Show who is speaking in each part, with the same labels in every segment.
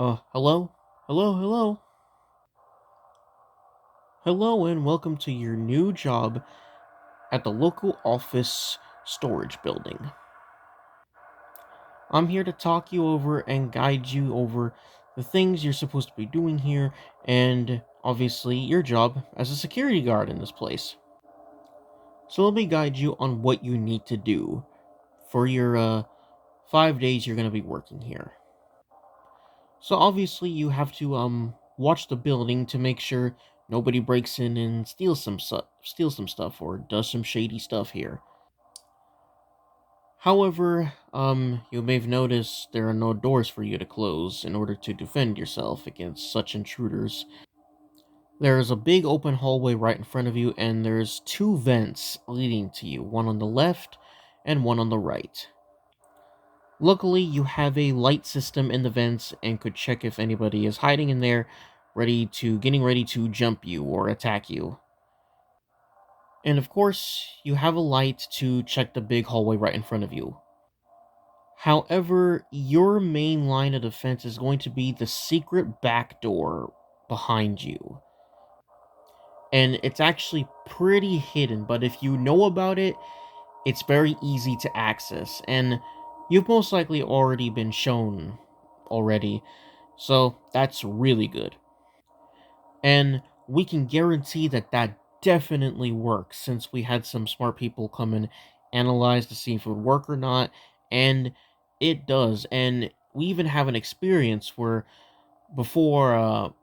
Speaker 1: Hello? Hello, hello. Hello, and welcome to your new job at the local office storage building. I'm here to talk you over and guide you over the things you're supposed to be doing here, and obviously your job as a security guard in this place. So let me guide you on what you need to do for your 5 days you're gonna be working here. So obviously you have to watch the building to make sure nobody breaks in and steals some stuff or does some shady stuff here. However, you may have noticed there are no doors for you to close in order to defend yourself against such intruders. There is a big open hallway right in front of you, and there's two vents leading to you, one on the left and one on the right. Luckily, you have a light system in the vents and could check if anybody is hiding in there, getting ready to jump you or attack you. And of course, you have a light to check the big hallway right in front of you. However, your main line of defense is going to be the secret back door behind you. And it's actually pretty hidden, but if you know about it, it's very easy to access. And you've most likely already been shown already. So that's really good. And we can guarantee that that definitely works since we had some smart people come and analyze to see if it would work or not. And it does. And we even have an experience where before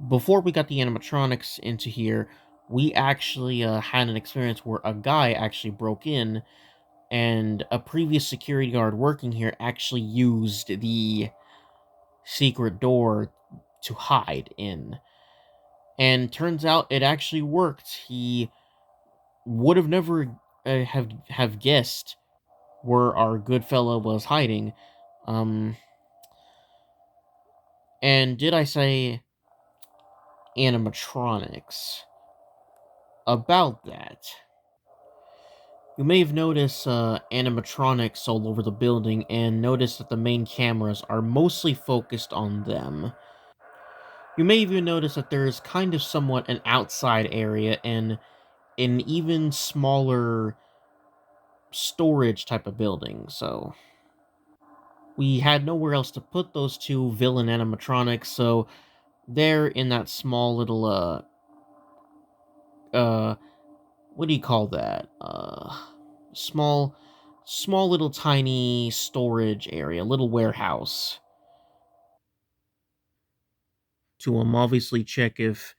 Speaker 1: before we got the animatronics into here, we actually had an experience where a guy actually broke in and a previous security guard working here actually used the secret door to hide in. And turns out it actually worked. He would have never have guessed where our good fella was hiding. Um, and did I say animatronics? About that, you may have noticed animatronics all over the building and noticed that the main cameras are mostly focused on them. You may even notice that there's kind of somewhat an outside area and an even smaller storage type of building, so we had nowhere else to put those two villain animatronics, so they're in that small little uh what do you call that? Small small little tiny storage area, little warehouse to obviously check if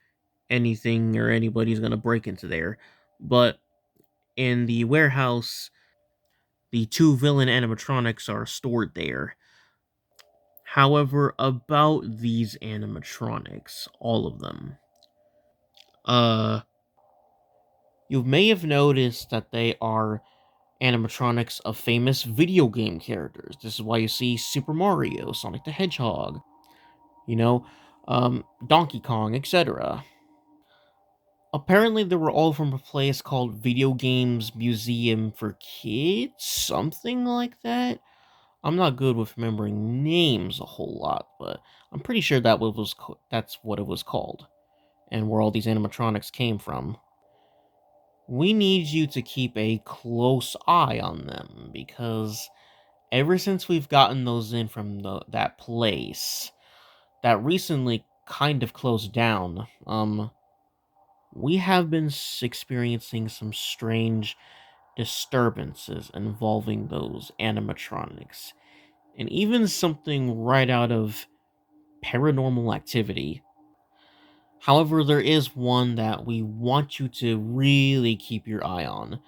Speaker 1: anything or anybody's gonna break into there. But in the warehouse, the two villain animatronics are stored there. However, about these animatronics, all of them, uh, you may have noticed that they are animatronics of famous video game characters. This is why you see Super Mario, Sonic the Hedgehog, you know, Donkey Kong, etc. Apparently, they were all from a place called Video Games Museum for Kids, something like that. I'm not good with remembering names a whole lot, but I'm pretty sure that's what it was called, and where all these animatronics came from. We need you to keep a close eye on them because ever since we've gotten those in from that place that recently kind of closed down, we have been experiencing some strange disturbances involving those animatronics, and even something right out of Paranormal Activity. However, there is one that we want you to really keep your eye on,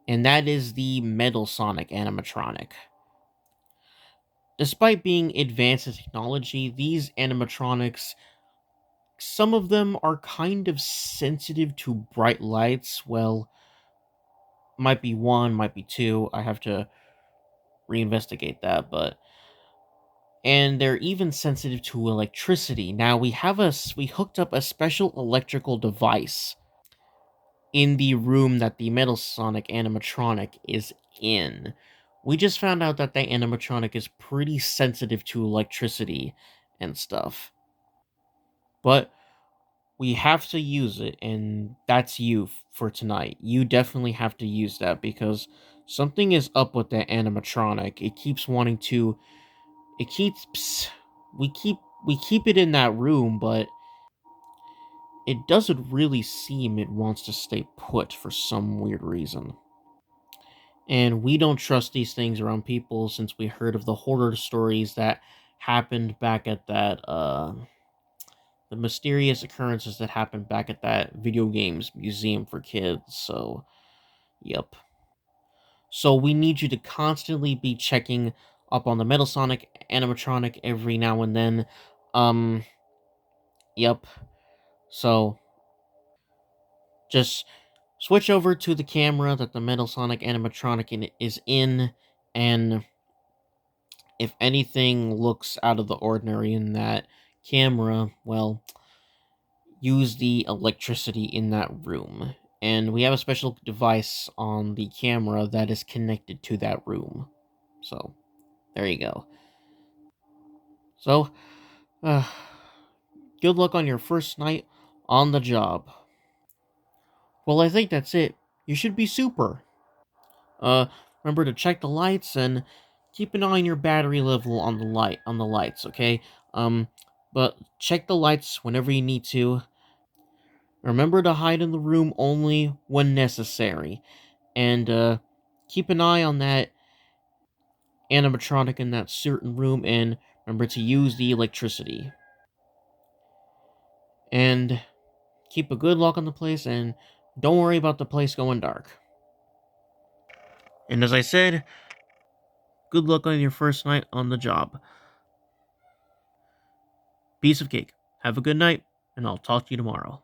Speaker 1: and that is the Metal Sonic animatronic. Despite being advanced in technology, these animatronics, some of them are kind of sensitive to bright lights. Well, might be one, might be two. I have to reinvestigate that, but and they're even sensitive to electricity. Now we hooked up a special electrical device in the room that the Metal Sonic animatronic is in. We just found out that animatronic is pretty sensitive to electricity and stuff. But we have to use it, and that's you for tonight. You definitely have to use that because something is up with that animatronic. It keeps wanting to. It keeps. We keep. We keep it in that room, but it doesn't really seem it wants to stay put for some weird reason. And we don't trust these things around people since we heard of the horror stories that happened back at that the mysterious occurrences that happened back at that video games museum for kids. So, yep. So we need you to constantly be checking up on the Metal Sonic animatronic every now and then. Um, yep. So just switch over to the camera that the Metal Sonic is in, and if anything looks out of the ordinary in that camera, well, use the electricity in that room. And we have a special device on the camera that is connected to that room. So, there you go. So, uh, good luck on your first night on the job. Well, I think that's it. You should be super. Uh, Remember to check the lights and keep an eye on your battery level on the lights, okay? Um, but check the lights whenever you need to. Remember to hide in the room only when necessary. And keep an eye on that animatronic in that certain room and remember to use the electricity. And keep a good lock on the place and don't worry about the place going dark. And as I said, good luck on your first night on the job. Piece of cake. Have a good night, and I'll talk to you tomorrow.